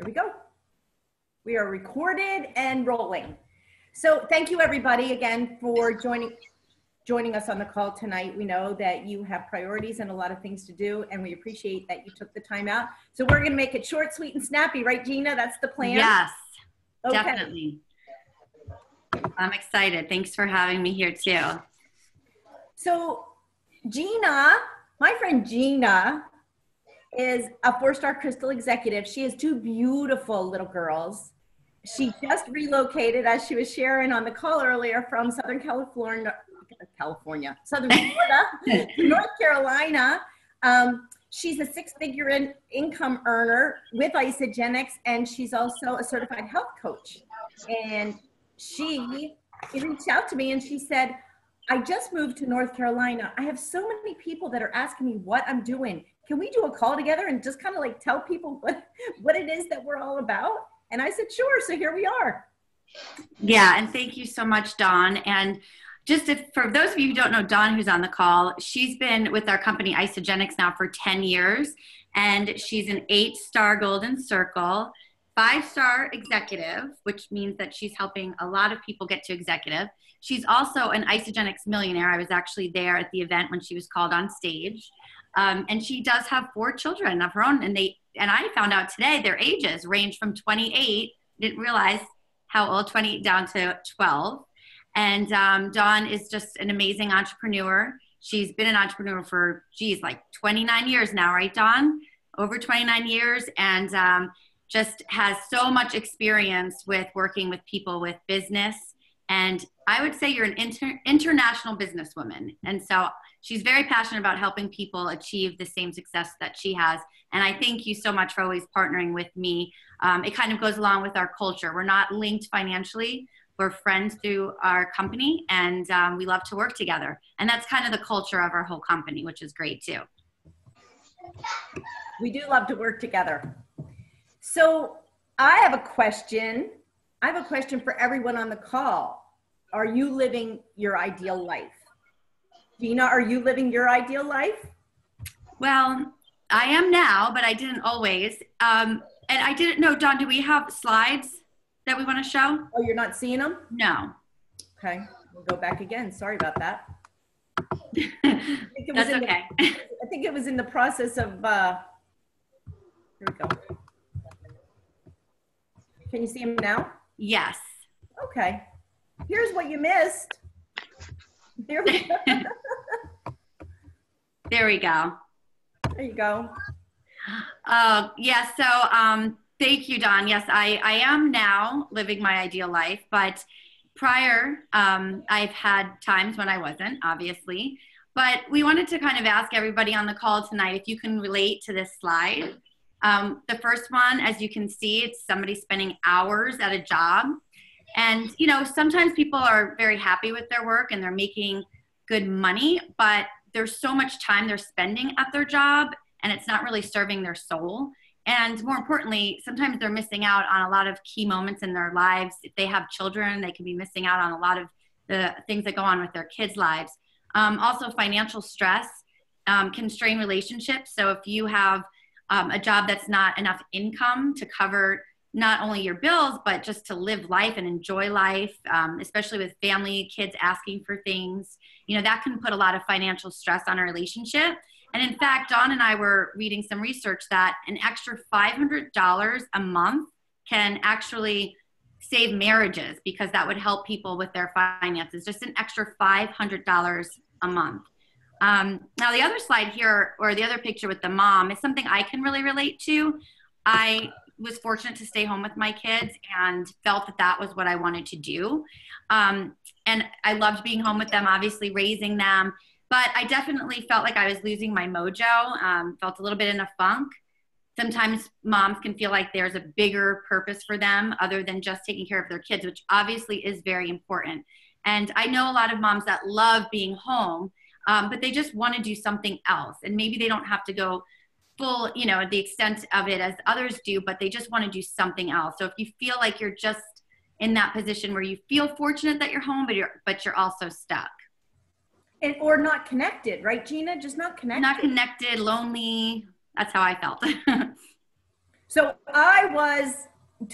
Here we go. We are recorded and rolling. So thank you everybody again for joining us on the call tonight. We know that you have priorities and a lot of things to do, and we appreciate that you took the time out. So we're going to make it short, sweet, and snappy, right, Gina? That's the plan? Yes, okay. Definitely. I'm excited. Thanks for having me here too. So Gina, my friend Gina, is a 4-star crystal executive. She has 2 beautiful little girls. She just relocated, as she was sharing on the call earlier, from Southern Florida to North Carolina. She's a 6-figure income earner with Isagenix, and she's also a certified health coach. And she reached out to me and she said, I just moved to North Carolina. I have so many people that are asking me what I'm doing. Can we do a call together and just kind of like tell people what it is that we're all about? And I said, sure. So here we are. Yeah. And thank you so much, Dawn. And just for those of you who don't know Dawn, who's on the call, she's been with our company Isagenix now for 10 years. And she's an 8-star Golden Circle, 5-star executive, which means that she's helping a lot of people get to executive. She's also an Isagenix millionaire. I was actually there at the event when she was called on stage. And she does have 4 children of her own. And I found out today their ages range from 28, didn't realize how old, 28 down to 12. And Dawn is just an amazing entrepreneur. She's been an entrepreneur for, like 29 years now, right, Dawn? Over 29 years. And just has so much experience with working with people with business. And I would say you're an international businesswoman. And so she's very passionate about helping people achieve the same success that she has. And I thank you so much for always partnering with me. It kind of goes along with our culture. We're not linked financially. We're friends through our company, and we love to work together. And that's kind of the culture of our whole company, which is great too. We do love to work together. So I have a question. I have a question for everyone on the call. Are you living your ideal life? Gina, are you living your ideal life? Well, I am now, but I didn't always. And I didn't know, Dawn, do we have slides that we want to show? Oh, you're not seeing them? No. Okay, we'll go back again. Sorry about that. That's okay. I think it was in the process of, here we go. Can you see them now? Yes. Okay. Here's what you missed. There we go. There we go. There you go. Yeah, so thank you, Dawn. Yes, I am now living my ideal life, but prior, I've had times when I wasn't, obviously. But we wanted to kind of ask everybody on the call tonight if you can relate to this slide. The first one, as you can see, it's somebody spending hours at a job. And, you know, sometimes people are very happy with their work and they're making good money, but there's so much time they're spending at their job and it's not really serving their soul. And more importantly, sometimes they're missing out on a lot of key moments in their lives. If they have children, they can be missing out on a lot of the things that go on with their kids' lives. Also, financial stress can strain relationships. So if you have a job that's not enough income to cover not only your bills, but just to live life and enjoy life, especially with family, kids asking for things, you know, that can put a lot of financial stress on a relationship. And in fact, Dawn and I were reading some research that an extra $500 a month can actually save marriages, because that would help people with their finances, just an extra $500 a month. Now the other slide here, or the other picture with the mom, is something I can really relate to. I was fortunate to stay home with my kids and felt that that was what I wanted to do. And I loved being home with them, obviously raising them, but I definitely felt like I was losing my mojo, felt a little bit in a funk. Sometimes moms can feel like there's a bigger purpose for them other than just taking care of their kids, which obviously is very important. And I know a lot of moms that love being home, but they just want to do something else. And maybe they don't have to go full, you know, the extent of it as others do, but they just want to do something else. So if you feel like you're just in that position where you feel fortunate that you're home, but you're also stuck. And, or not connected, right, Gina? Just not connected. Not connected, lonely. That's how I felt. So I was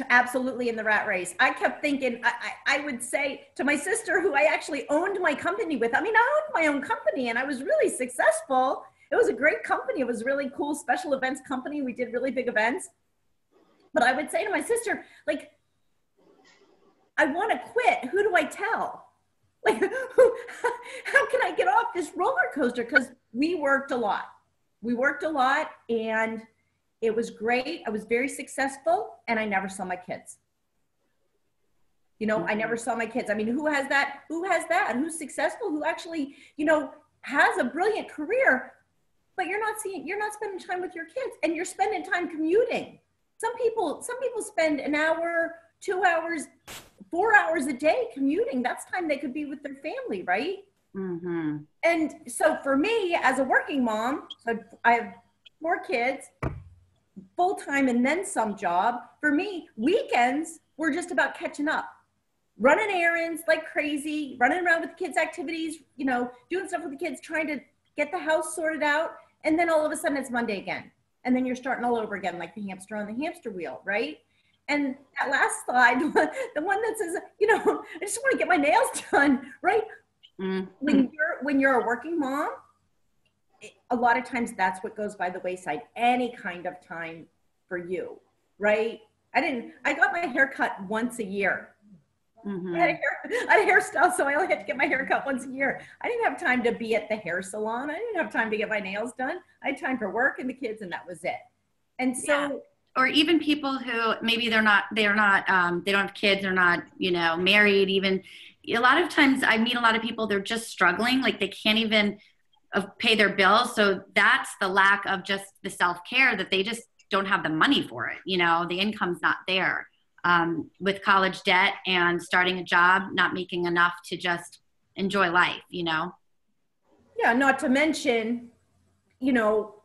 absolutely in the rat race. I kept thinking, I would say to my sister, who I actually owned my company with, I mean, I owned my own company and I was really successful. It was a great company. It was really cool special events company. We did really big events. But I would say to my sister, like, I want to quit. Who do I tell? Like, how can I get off this roller coaster? Because we worked a lot. We worked a lot and it was great. I was very successful and I never saw my kids. You know, I never saw my kids. I mean, who has that? Who has that? And who's successful? Who actually, you know, has a brilliant career, but you're not spending time with your kids and you're spending time commuting. Some people spend an hour, 2 hours, 4 hours a day commuting. That's time they could be with their family, right? Mm-hmm. And so for me as a working mom, so I have 4 kids, full-time and then some job. For me, weekends were just about catching up, running errands like crazy, running around with the kids' activities, you know, doing stuff with the kids, trying to get the house sorted out. And then all of a sudden it's Monday again. And then you're starting all over again, like the hamster on the hamster wheel, right? And that last slide, the one that says, you know, I just want to get my nails done, right? Mm-hmm. When you're a working mom, a lot of times that's what goes by the wayside, any kind of time for you, right? I got my hair cut once a year. Mm-hmm. I had a hairstyle, so I only had to get my hair cut once a year. I didn't have time to be at the hair salon. I didn't have time to get my nails done. I had time for work and the kids, and that was it. And so, yeah. Or even people who maybe they don't have kids, they're not, you know, married. Even a lot of times, I meet a lot of people. They're just struggling, like they can't even pay their bills. So that's the lack of just the self-care, that they just don't have the money for it. You know, the income's not there. With college debt and starting a job, not making enough to just enjoy life, you know? Yeah, not to mention, you know,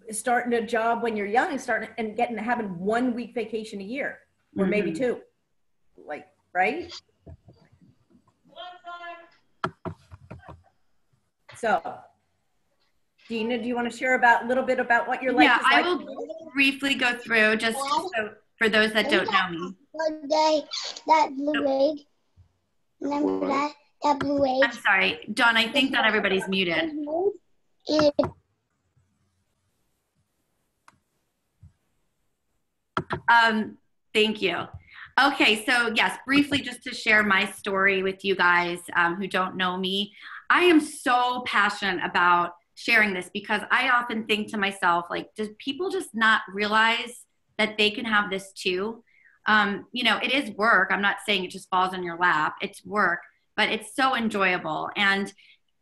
starting a job when you're young and having 1 week vacation a year, or mm-hmm. maybe 2, like, right? So, Gina, do you want to share a little bit about what your life is like? Yeah, I will briefly go through just so for those that don't know me. One day, that blue egg. Remember that? That blue egg. I'm sorry, Dawn, I think that everybody's muted. Thank you. Okay, so yes, briefly just to share my story with you guys who don't know me. I am so passionate about sharing this because I often think to myself, like, does people just not realize that they can have this too? You know, it is work. I'm not saying it just falls on your lap. It's work, but it's so enjoyable. And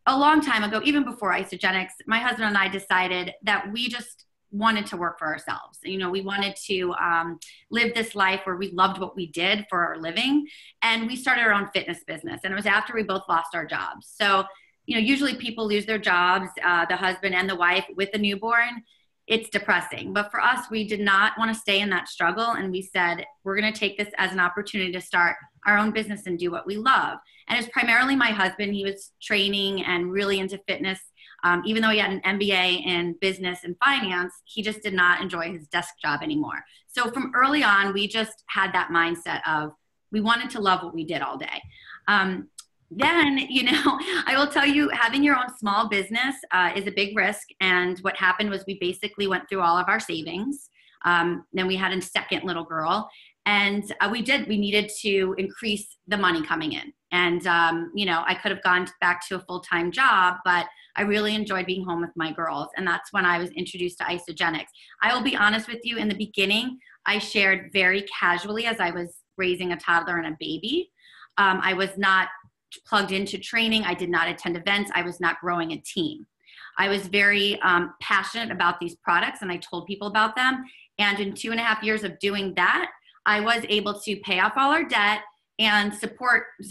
a long time ago, even before Isagenix, my husband and I decided that we just wanted to work for ourselves. You know, we wanted to live this life where we loved what we did for our living. And we started our own fitness business. And it was after we both lost our jobs. So, you know, usually people lose their jobs, the husband and the wife with a newborn. It's depressing. But for us, we did not want to stay in that struggle. And we said, we're going to take this as an opportunity to start our own business and do what we love. And it's primarily my husband. He was training and really into fitness. Even though he had an MBA in business and finance, he just did not enjoy his desk job anymore. So from early on, we just had that mindset of we wanted to love what we did all day. Then, you know, I will tell you, having your own small business is a big risk. And what happened was we basically went through all of our savings. Then we had a second little girl. And we needed to increase the money coming in. And, you know, I could have gone back to a full-time job, but I really enjoyed being home with my girls. And that's when I was introduced to Isagenix. I will be honest with you, in the beginning, I shared very casually as I was raising a toddler and a baby. I was not plugged into training. I did not attend events. I was not growing a team. I was very passionate about these products and I told people about them. And in 2.5 years of doing that, I was able to pay off all our debt and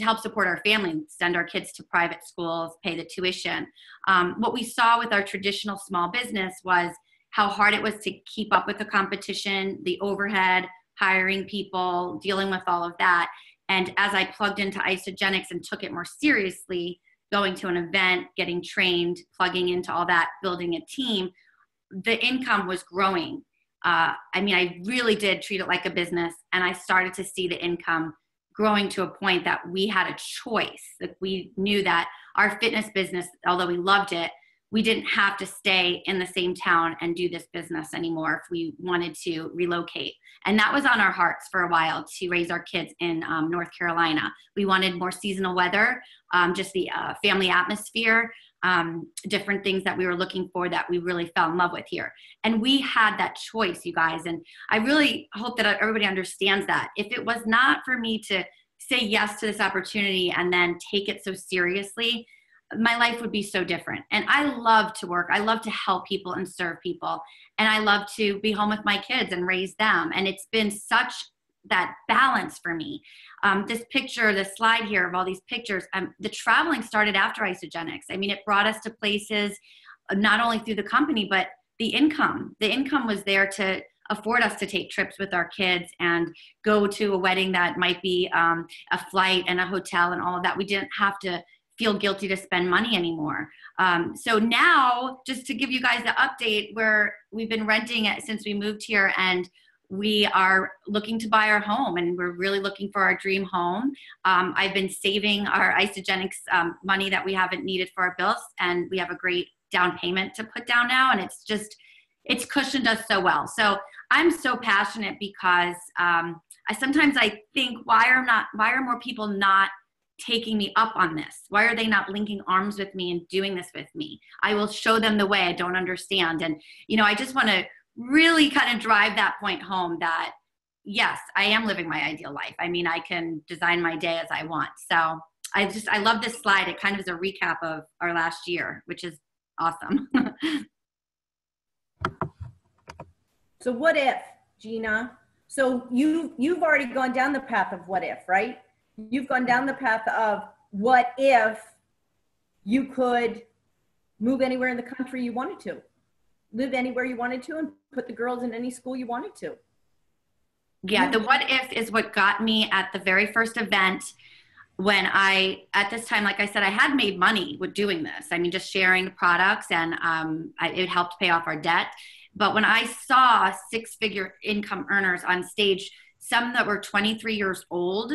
help support our family, send our kids to private schools, pay the tuition. What we saw with our traditional small business was how hard it was to keep up with the competition, the overhead, hiring people, dealing with all of that. And as I plugged into Isagenix and took it more seriously, going to an event, getting trained, plugging into all that, building a team, the income was growing. I mean, I really did treat it like a business, and I started to see the income growing to a point that we had a choice. Like, we knew that our fitness business, although we loved it, we didn't have to stay in the same town and do this business anymore if we wanted to relocate. And that was on our hearts for a while, to raise our kids in North Carolina. We wanted more seasonal weather, just the family atmosphere, different things that we were looking for that we really fell in love with here. And we had that choice, you guys. And I really hope that everybody understands that. If it was not for me to say yes to this opportunity and then take it so seriously, my life would be so different. And I love to work. I love to help people and serve people. And I love to be home with my kids and raise them. And it's been such that balance for me. This picture, this slide here of all these pictures, the traveling started after Isagenix. I mean, it brought us to places, not only through the company, but the income. The income was there to afford us to take trips with our kids and go to a wedding that might be a flight and a hotel and all of that. We didn't have to feel guilty to spend money anymore. So now, just to give you guys the update, where we've been renting it since we moved here, and we are looking to buy our home, and we're really looking for our dream home. I've been saving our Isagenix money that we haven't needed for our bills, and we have a great down payment to put down now, and it's cushioned us so well. So I'm so passionate because sometimes I think, why are more people not taking me up on this? Why are they not linking arms with me and doing this with me? I will show them the way. I don't understand. And, I just want to really kind of drive that point home that, yes, I am living my ideal life. I mean, I can design my day as I want. So I love this slide. It kind of is a recap of our last year, which is awesome. So what if, Gina? So you've already gone down the path of what if, right? You've gone down the path of what if you could move anywhere in the country you wanted to, live anywhere you wanted to, and put the girls in any school you wanted to. Yeah, the what if is what got me at the very first event, when at this time, like I said, I had made money with doing this. I mean, just sharing the products, and it helped pay off our debt. But when I saw six-figure income earners on stage, some that were 23 years old,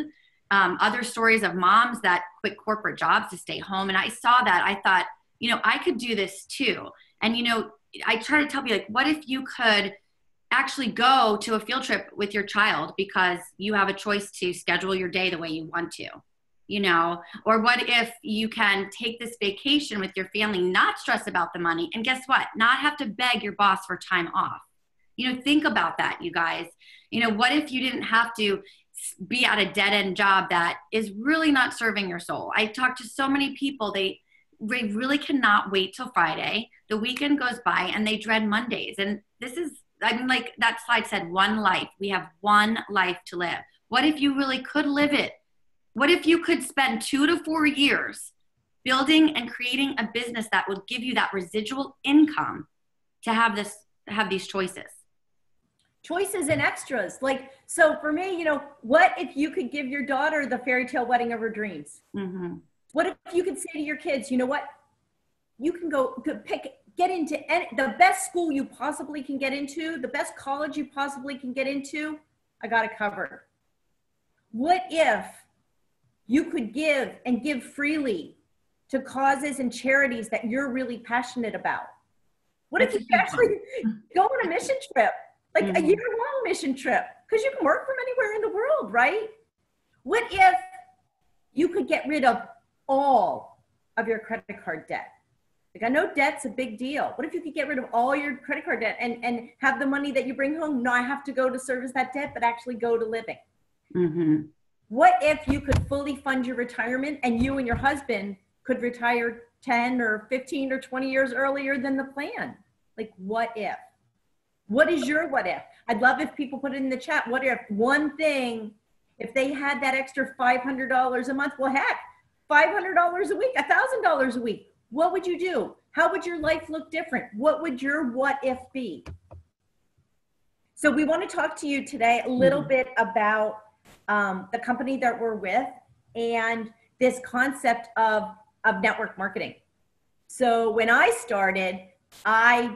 other stories of moms that quit corporate jobs to stay home. And I saw that, I thought, I could do this too. And, I try to tell people, like, what if you could actually go to a field trip with your child because you have a choice to schedule your day the way you want to, or what if you can take this vacation with your family, not stress about the money, and guess what? Not have to beg your boss for time off. Think about that, you guys. What if you didn't have to be at a dead-end job that is really not serving your soul? I talk to so many people, they really cannot wait till Friday. The weekend goes by and they dread Mondays. And this is, like that slide said, one life. We have one life to live. What if you really could live it? What if you could spend 2 to 4 years building and creating a business that would give you that residual income to have these choices? Choices and extras. So for me, what if you could give your daughter the fairy tale wedding of her dreams? Mm-hmm. What if you could say to your kids, you know what? You can get into the best school you possibly can get into, the best college you possibly can get into. I got it covered. What if you could give freely to causes and charities that you're really passionate about? What if you could actually go on a mission trip? Like a year-long mission trip, because you can work from anywhere in the world, right? What if you could get rid of all of your credit card debt? Like, I know debt's a big deal. What if you could get rid of all your credit card debt and have the money that you bring home not have to go to service that debt, but actually go to living? Mm-hmm. What if you could fully fund your retirement and you and your husband could retire 10 or 15 or 20 years earlier than the plan? Like, what if? What is your what if? I'd love if people put it in the chat. What if one thing, if they had that extra $500 a month, well, heck, $500 a week, $1,000 a week, what would you do? How would your life look different? What would your what if be? So we want to talk to you today a little bit about the company that we're with and this concept of network marketing. So when I started, I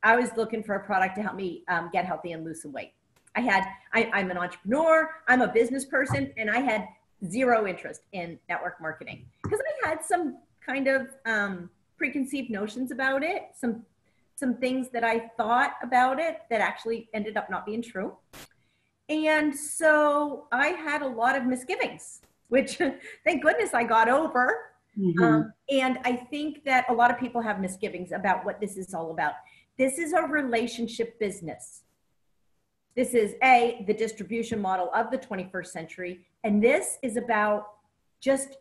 I was looking for a product to help me get healthy and lose some weight. I'm an entrepreneur, I'm a business person, and I had zero interest in network marketing because I had some kind of preconceived notions about it, some things that I thought about it that actually ended up not being true. And so I had a lot of misgivings, which thank goodness I got over. Mm-hmm. And I think that a lot of people have misgivings about what this is all about. This is a relationship business. This is the distribution model of the 21st century. And this is about just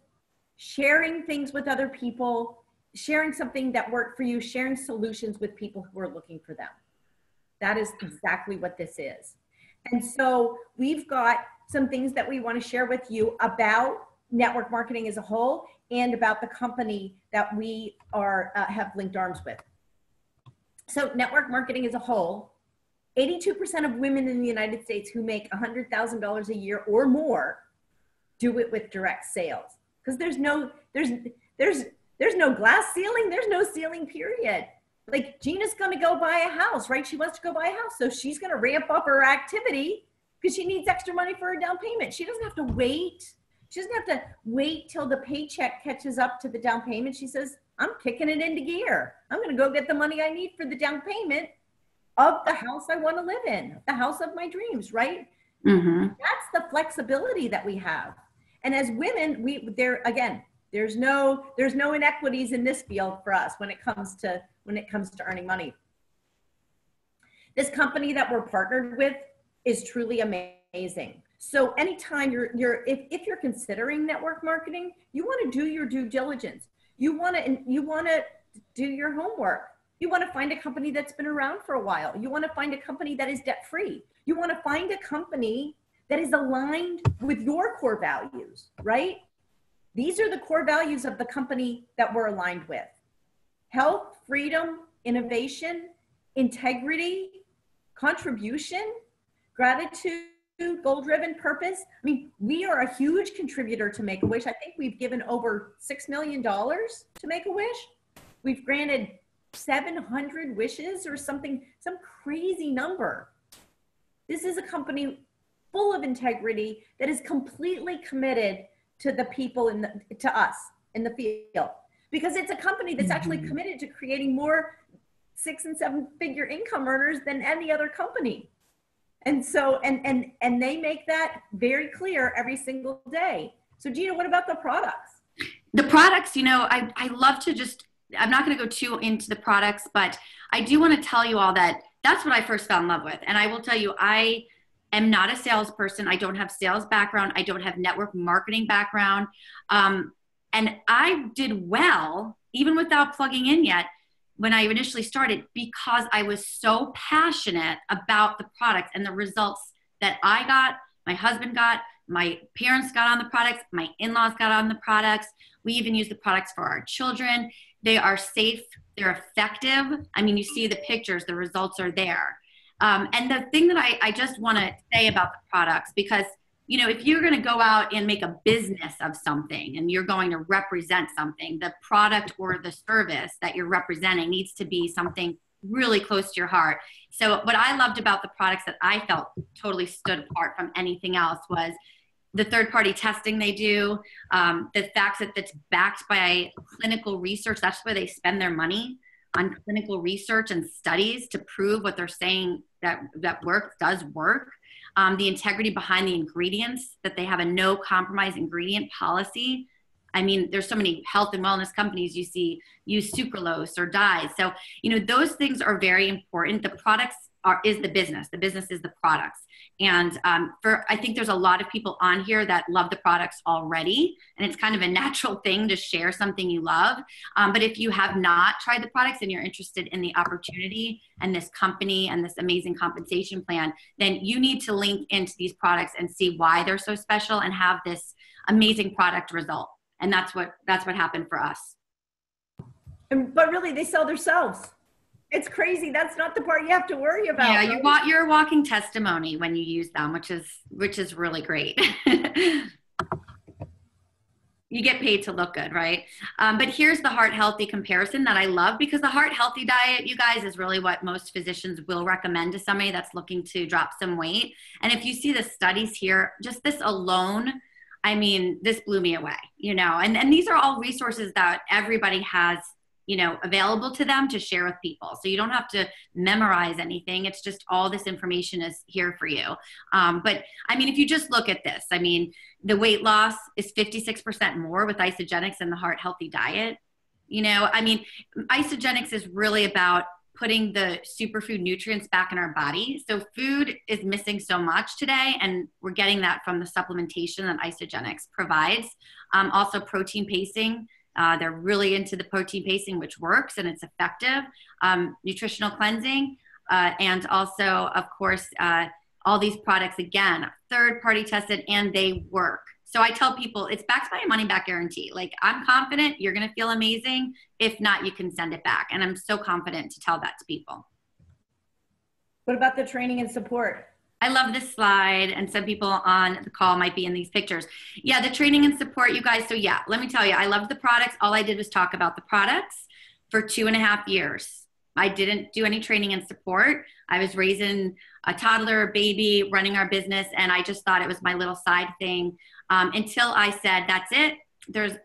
sharing things with other people, sharing something that worked for you, sharing solutions with people who are looking for them. That is exactly what this is. And so we've got some things that we want to share with you about network marketing as a whole and about the company that we have linked arms with. So network marketing as a whole, 82% of women in the United States who make $100,000 a year or more do it with direct sales. Because there's no glass ceiling, there's no ceiling, period. Like Gina's gonna go buy a house, right? She wants to go buy a house. So she's gonna ramp up her activity because she needs extra money for her down payment. She doesn't have to wait. She doesn't have to wait till the paycheck catches up to the down payment. She says, I'm kicking it into gear. I'm gonna go get the money I need for the down payment of the house I wanna live in, the house of my dreams, right? Mm-hmm. That's the flexibility that we have. And as women, there's no inequities in this field for us when it comes to earning money. This company that we're partnered with is truly amazing. So anytime if you're considering network marketing, you want to do your due diligence. You want to do your homework. You want to find a company that's been around for a while. You want to find a company that is debt free. You want to find a company that is aligned with your core values, right? These are the core values of the company that we're aligned with. Health, freedom, innovation, integrity, contribution, gratitude, goal-driven purpose. I mean, we are a huge contributor to Make-A-Wish. I think we've given over $6 million to Make-A-Wish. We've granted 700 wishes or something, some crazy number. This is a company full of integrity that is completely committed to the people to us in the field, because it's a company that's actually committed to creating more 6- and 7-figure income earners than any other company. And so, and they make that very clear every single day. So Gina, what about the products? The products, I love to I'm not going to go too into the products, but I do want to tell you all that that's what I first fell in love with. And I will tell you, I am not a salesperson. I don't have sales background. I don't have network marketing background. And I did well, even without plugging in yet, when I initially started, because I was so passionate about the products and the results that I got, my husband got, my parents got on the products, my in-laws got on the products. We even use the products for our children. They are safe. They're effective. I mean, you see the pictures, the results are there. And the thing that I just want to say about the products, because, if you're going to go out and make a business of something and you're going to represent something, the product or the service that you're representing needs to be something really close to your heart. So what I loved about the products that I felt totally stood apart from anything else was the third-party testing they do, the fact that it's backed by clinical research. That's where they spend their money, on clinical research and studies to prove what they're saying that does work. The integrity behind the ingredients, that they have a no compromise ingredient policy. I mean, there's so many health and wellness companies you see use sucralose or dyes. So, those things are very important. The products is the business. The business is the products. And I think there's a lot of people on here that love the products already. And it's kind of a natural thing to share something you love. But if you have not tried the products and you're interested in the opportunity and this company and this amazing compensation plan, then you need to link into these products and see why they're so special and have this amazing product result. And that's what happened for us. But really, they sell themselves. It's crazy. That's not the part you have to worry about. Yeah, you're a walking testimony when you use them, which is really great. You get paid to look good, right? But here's the heart healthy comparison that I love, because the heart healthy diet, you guys, is really what most physicians will recommend to somebody that's looking to drop some weight. And if you see the studies here, just this alone, I mean, this blew me away, you know, and these are all resources that everybody has, you know, available to them to share with people. So you don't have to memorize anything. It's just all this information is here for you. But I mean, if you just look at this, I mean, the weight loss is 56% more with Isagenix and the heart healthy diet. You know, I mean, Isagenix is really about putting the superfood nutrients back in our body. So food is missing so much today, and we're getting that from the supplementation that Isagenix provides. Also protein pacing. They're really into the protein pacing, which works and it's effective. Nutritional cleansing, and also, of course, all these products, again, third-party tested, and they work. So I tell people it's backed by a money-back guarantee. Like, I'm confident you're going to feel amazing. If not, you can send it back. And I'm so confident to tell that to people. What about the training and support? I love this slide, and some people on the call might be in these pictures. Yeah, the training and support, you guys. So yeah, let me tell you, I love the products. All I did was talk about the products for 2.5 years. I didn't do any training and support. I was raising a toddler, baby, running our business, and I just thought it was my little side thing, until I said, that's it.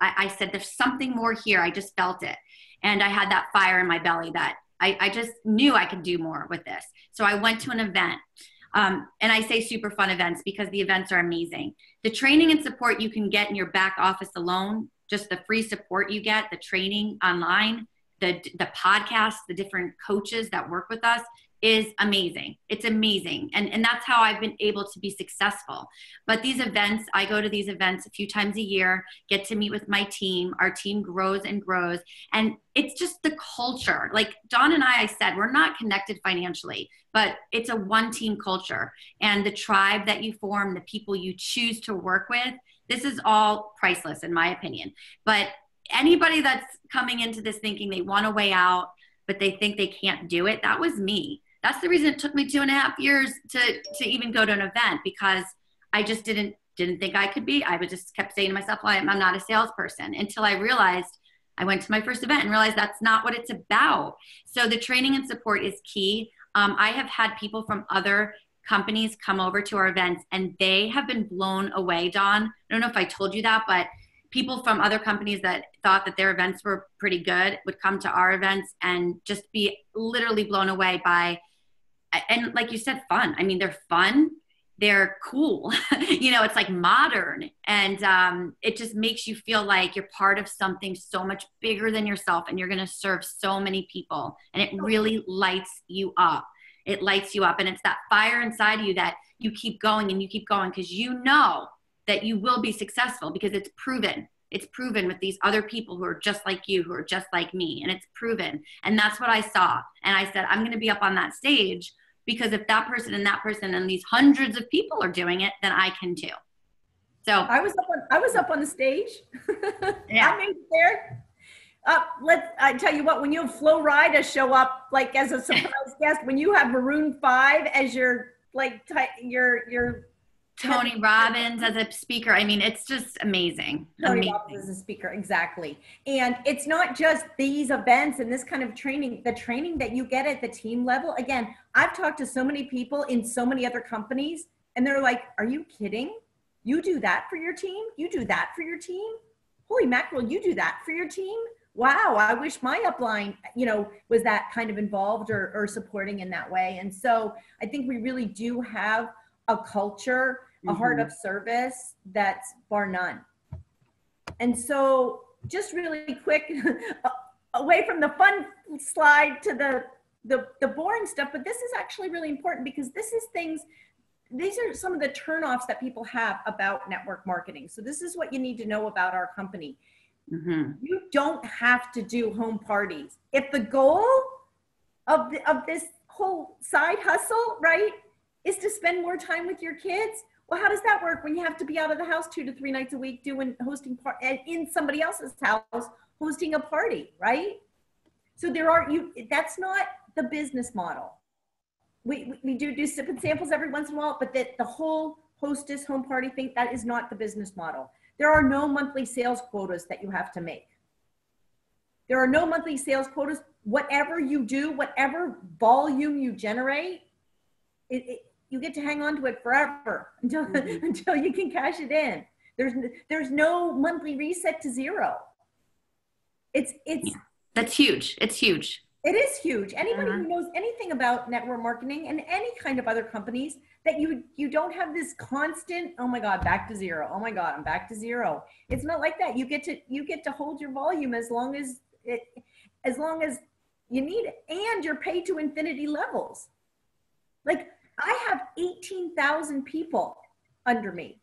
I said, there's something more here. I just felt it. And I had that fire in my belly that I just knew I could do more with this. So I went to an event. And I say super fun events because the events are amazing. The training and support you can get in your back office alone, just the free support you get, the training online, the podcast, the different coaches that work with us is amazing. It's amazing. And that's how I've been able to be successful. But these events, I go to these events a few times a year, get to meet with my team. Our team grows and grows. And it's just the culture. Like Dawn and I said, we're not connected financially, but it's a one team culture. And the tribe that you form, the people you choose to work with, this is all priceless in my opinion. But anybody that's coming into this thinking they want to weigh out, but they think they can't do it, that was me. That's the reason it took me 2.5 years to even go to an event, because I just didn't think I could be. I would just kept saying to myself, well, I'm not a salesperson, until I realized, I went to my first event and realized that's not what it's about. So the training and support is key. I have had people from other companies come over to our events, and they have been blown away, Dawn. I don't know if I told you that, but people from other companies that thought that their events were pretty good would come to our events and just be literally blown away by, and like you said, fun. I mean, they're fun. They're cool. You know, it's like modern, and it just makes you feel like you're part of something so much bigger than yourself, and you're going to serve so many people, and it really lights you up. It lights you up, and it's that fire inside of you that you keep going and you keep going, because you know that you will be successful, because it's proven. It's proven with these other people who are just like you, who are just like me, and it's proven. And that's what I saw. And I said, I'm going to be up on that stage, because if that person and these hundreds of people are doing it, then I can too. So I was up on the stage. Yeah. I made it there. I tell you what, when you have Flo Rida show up like as a surprise guest, when you have Maroon 5 as your your Tony Robbins as a speaker. I mean, it's just amazing. Tony Robbins as a speaker, exactly. And it's not just these events and this kind of training, the training that you get at the team level. Again, I've talked to so many people in so many other companies, and they're like, are you kidding? You do that for your team? You do that for your team? Holy mackerel, you do that for your team? Wow, I wish my upline, you know, was that kind of involved or supporting in that way. And so I think we really do have a culture, a heart of service that's bar none. And so just really quick, away from the fun slide to the boring stuff, but this is actually really important, because this is these are some of the turnoffs that people have about network marketing. So this is what you need to know about our company. You don't have to do home parties. If the goal of this whole side hustle, right, is to spend more time with your kids, well, how does that work when you have to be out of the house 2 to 3 nights a week hosting in somebody else's house, hosting a party, right? So that's not the business model. We do sip and samples every once in a while, but the whole hostess home party thing, that is not the business model. There are no monthly sales quotas that you have to make. There are no monthly sales quotas. Whatever you do, whatever volume you generate, you get to hang on to it forever until, until you can cash it in. There's no monthly reset to zero. That's huge. It's huge. It is huge. Anybody who knows anything about network marketing and any kind of other companies, that you don't have this constant, oh my God, back to zero. Oh my God, I'm back to zero. It's not like that. You get to hold your volume as long as you need it, and you're paid to infinity levels. Like, I have 18,000 people under me.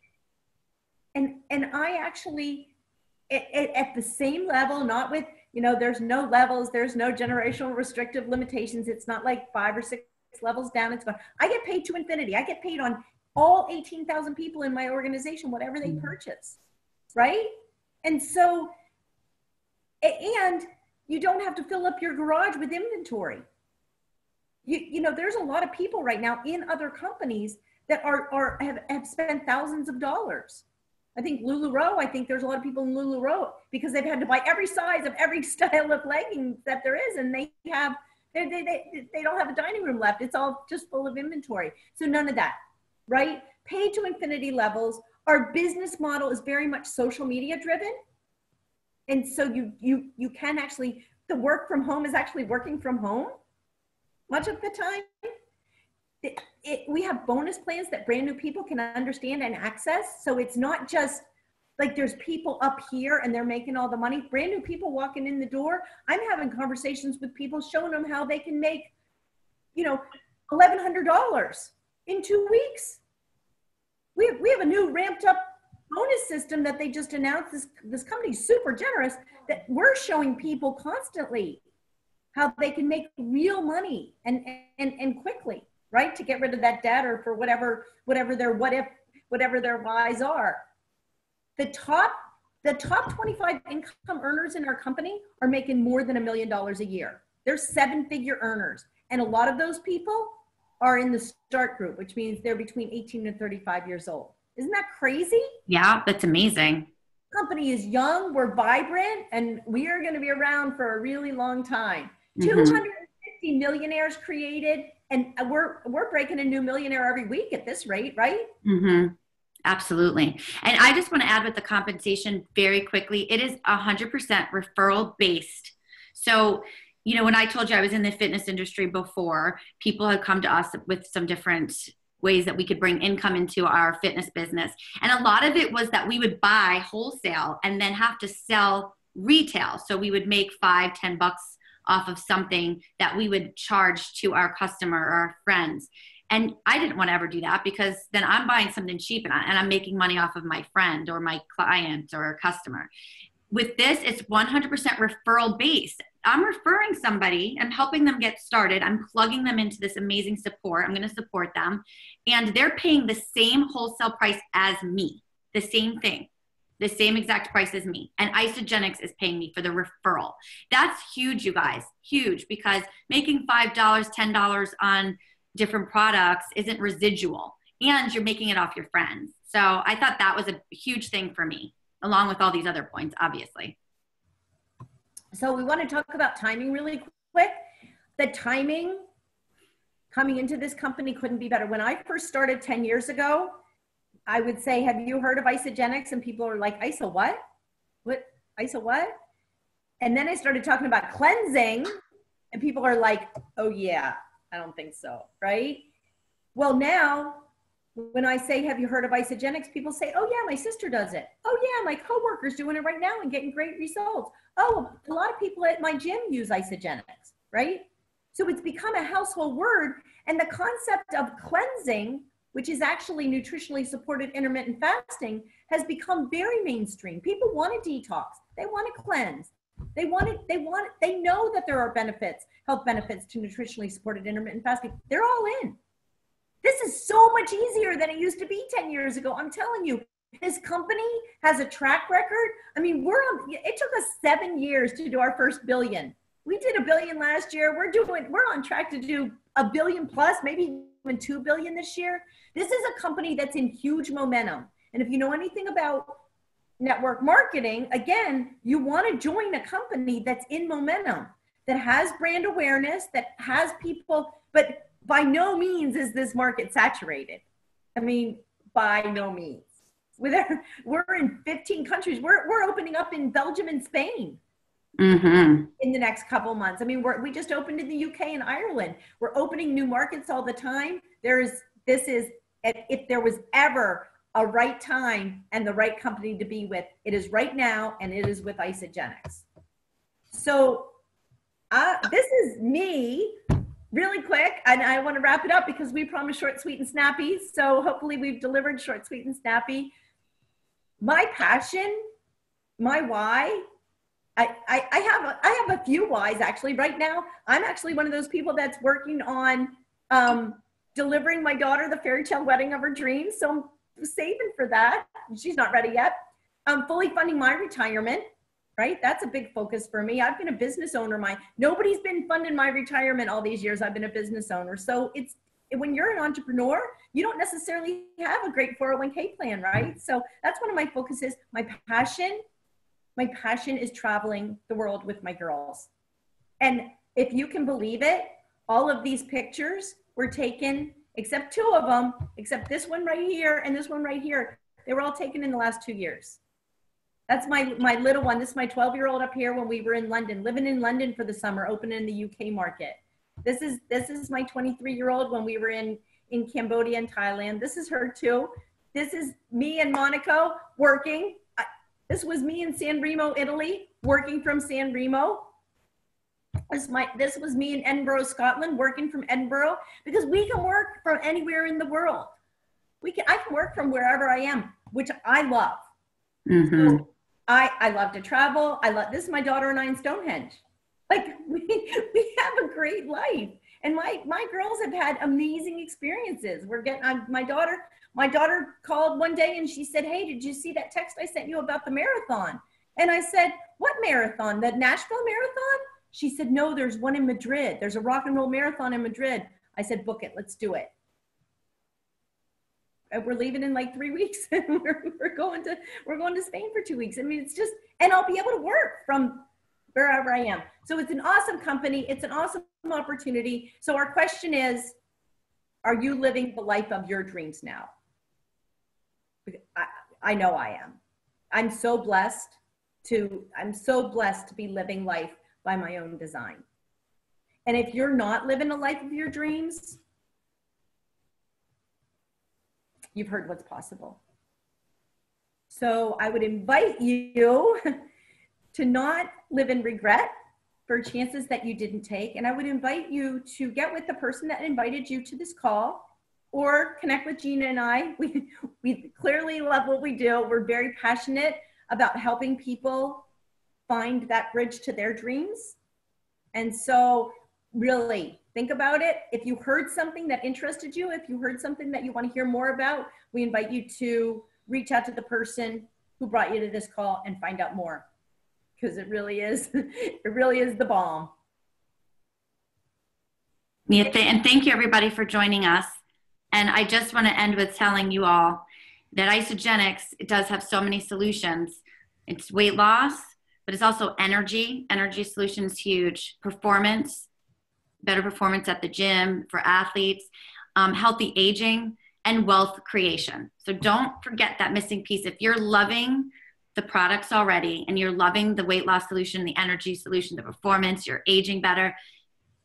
And I actually, at the same level, not with, there's no levels, there's no generational restrictive limitations. It's not like 5 or 6 levels down. It's gone. I get paid to infinity. I get paid on all 18,000 people in my organization, whatever they purchase, right? And so, and you don't have to fill up your garage with inventory. There's a lot of people right now in other companies that have spent thousands of dollars. I think there's a lot of people in LuLaRoe because they've had to buy every size of every style of leggings that there is, and they don't have a dining room left. It's all just full of inventory. So none of that, right? Paid to infinity levels. Our business model is very much social media driven. And so you can actually, the work from home is actually working from home much of the time. We have bonus plans that brand new people can understand and access. So it's not just like there's people up here and they're making all the money. Brand new people walking in the door, I'm having conversations with people showing them how they can make, $1,100 in 2 weeks. We have a new ramped up bonus system that they just announced. This company's super generous, that we're showing people constantly how they can make real money and quickly, right? To get rid of that debt, or for whatever their whys are. The top 25 income earners in our company are making more than $1 million a year. They're 7-figure earners. And a lot of those people are in the start group, which means they're between 18 and 35 years old. Isn't that crazy? Yeah, that's amazing. The company is young, we're vibrant, and we are going to be around for a really long time. 250 millionaires created, and we're breaking a new millionaire every week at this rate, right? Absolutely. And I just want to add with the compensation very quickly, it is 100% referral based. So, when I told you I was in the fitness industry before, people had come to us with some different ways that we could bring income into our fitness business. And a lot of it was that we would buy wholesale and then have to sell retail. So we would make $5-10 off of something that we would charge to our customer or our friends. And I didn't want to ever do that, because then I'm buying something cheap and I'm making money off of my friend or my client or customer. With this, it's 100% referral based. I'm referring somebody, I'm helping them get started. I'm plugging them into this amazing support. I'm going to support them. And they're paying the same wholesale price as me, the same thing, the same exact price as me. And Isagenix is paying me for the referral. That's huge, you guys, huge, because making $5, $10 on different products isn't residual, and you're making it off your friends. So I thought that was a huge thing for me, along with all these other points, obviously. So we want to talk about timing really quick. The timing coming into this company couldn't be better. When I first started 10 years ago, I would say, have you heard of Isagenix? And people are like, Isa what? What? Isa what? And then I started talking about cleansing, and people are like, oh yeah, I don't think so, right? Well, now when I say, have you heard of Isagenix? People say, oh yeah, my sister does it. Oh yeah, my coworker's doing it right now and getting great results. Oh, a lot of people at my gym use Isagenix, right? So it's become a household word. And the concept of cleansing, which is actually nutritionally supported intermittent fasting, has become very mainstream. People want to detox. They want to cleanse. They know that there are benefits, health benefits to nutritionally supported intermittent fasting. They're all in. This is so much easier than it used to be 10 years ago. I'm telling you, this company has a track record. I mean, it took us 7 years to do our first billion. We did $1 billion last year. We're on track to do $1 billion plus, maybe even $2 billion this year. This is a company that's in huge momentum. And if you know anything about network marketing, again, you want to join a company that's in momentum, that has brand awareness, that has people, but by no means is this market saturated. I mean, by no means. We're in 15 countries. We're opening up in Belgium and Spain in the next couple months. I mean, we just opened in the UK and Ireland. We're opening new markets all the time. If there was ever a right time and the right company to be with, it is right now, and it is with Isagenix. So this is me really quick, and I want to wrap it up because we promised short, sweet, and snappy. So hopefully we've delivered short, sweet, and snappy. My passion, my why, I have a few whys actually. Right now, I'm actually one of those people that's working on delivering my daughter the fairy tale wedding of her dreams. So I'm saving for that. She's not ready yet. I'm fully funding my retirement, right? That's a big focus for me. I've been a business owner. Nobody's been funding my retirement all these years. I've been a business owner. So when you're an entrepreneur, you don't necessarily have a great 401k plan, right? So that's one of my focuses. My passion is traveling the world with my girls. And if you can believe it, all of these pictures were taken, except two of them, except this one right here and this one right here. They were all taken in the last 2 years. That's my little one. This is my 12-year-old up here when we were in London, living in London for the summer, opening in the UK market. This is my 23-year-old when we were in Cambodia and Thailand. This is her too. This is me and Monaco working. This was me in San Remo, Italy, working from San Remo. This was me in Edinburgh, Scotland, working from Edinburgh, because we can work from anywhere in the world. I can work from wherever I am, which I love. So I love to travel. This is my daughter and I in Stonehenge. Like we have a great life, and my girls have had amazing experiences. My daughter called one day and she said, "Hey, did you see that text I sent you about the marathon?" And I said, "What marathon? The Nashville Marathon?" She said, "No, there's one in Madrid. There's a rock and roll marathon in Madrid." I said, "Book it. Let's do it." We're leaving in like 3 weeks. we're going to Spain for 2 weeks. I mean, and I'll be able to work from wherever I am. So it's an awesome company. It's an awesome opportunity. So our question is, are you living the life of your dreams now? I know I am. I'm so blessed to be living life by my own design. And if you're not living a life of your dreams, you've heard what's possible. So I would invite you to not live in regret for chances that you didn't take. And I would invite you to get with the person that invited you to this call, or connect with Gina and I. We clearly love what we do. We're very passionate about helping people find that bridge to their dreams. And so really think about it. If you heard something that interested you, if you heard something that you want to hear more about, we invite you to reach out to the person who brought you to this call and find out more, because it really is the bomb. Yeah, and thank you everybody for joining us. And I just want to end with telling you all that Isagenix, it does have so many solutions. It's weight loss, but it's also energy. Energy solutions, huge. Performance, better performance at the gym for athletes, healthy aging, and wealth creation. So don't forget that missing piece. If you're loving the products already and you're loving the weight loss solution, the energy solution, the performance, you're aging better,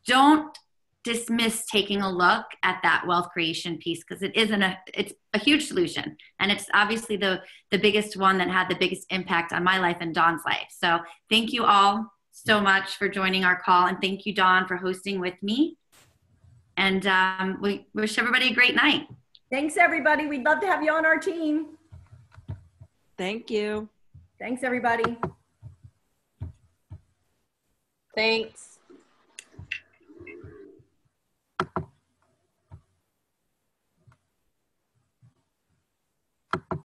don't dismiss taking a look at that wealth creation piece, because it's a huge solution, and it's obviously the biggest one that had the biggest impact on my life and Dawn's life. So thank you all so much for joining our call, and thank you, Dawn, for hosting with me, and we wish everybody a great night. Thanks everybody. We'd love to have you on our team. Thank you. Thanks everybody. Thanks.